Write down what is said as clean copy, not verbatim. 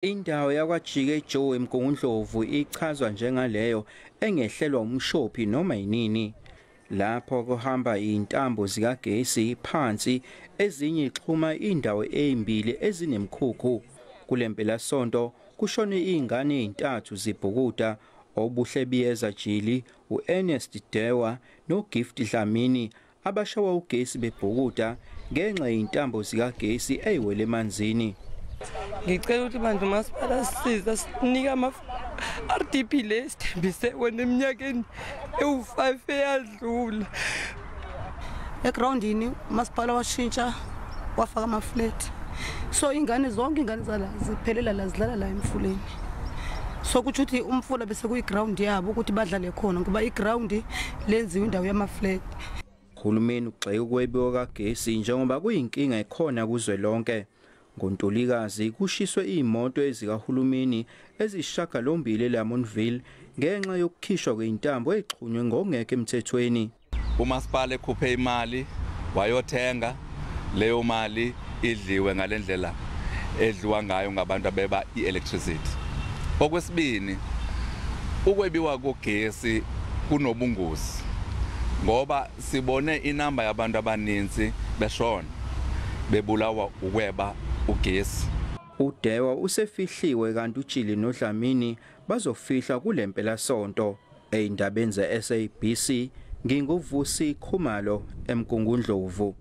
Indawo yakwaJike Joe eMgungundlovu ichazwa njengaleyo engehlelwa umshophi noma yinini. Lapho kuhamba intambo zikagesi phansi ezinye ixhuma indawo ezimbili ezinemkhukhu. Kulempelasonto kushone izingane ezintathu zibhukuda obuhle biyeza Jili, uErnest Dewa noGift Dlamini abashawa ugesi bebhukuda ngenxa yezintambo zikagesi eziwele emanzini. Ngicela ukuthi manje umasipala sisiza sinike ama-RDP lesithembise wena eminyakeni ewu-5 eyadlula. Egroundini umasipala washintsha wafaka ama-flat. So zonke ingane zala ziphelela la zidlala la emfuleni. So kuthi ukuthi umfula bese kuyiground yabo ukuthi badlale khona ngoba iground lenziwe indawo yama-flat. Uhulumeni ugxeka ukwebiwa kagesi njengoba kuyinkinga ekhona kuzwelonke. NgoNtulikazi kushiswe izimoto ezikahulumeni ezishagalombili eLamontville ngenxa yokukhishwa kweintambo exhunywe ngokungekho emthethweni. Umasipala ekhuphe imali wayothenga leyo mali idliwe ngalendlela edliwa ngayo ngabantu abeba i-electricity. Okwesibini, ukwebiwa kogesi kunobungozi ngoba sibone inamba yabantu abaninzi beshona bebulawa ukweba ugesi. uDewa usefihliwe kanti uJili noDlamini bazofihla kulempelasonto. Ezindabeni ze-SABC nginguVusi Khumalo eMgungundlovu.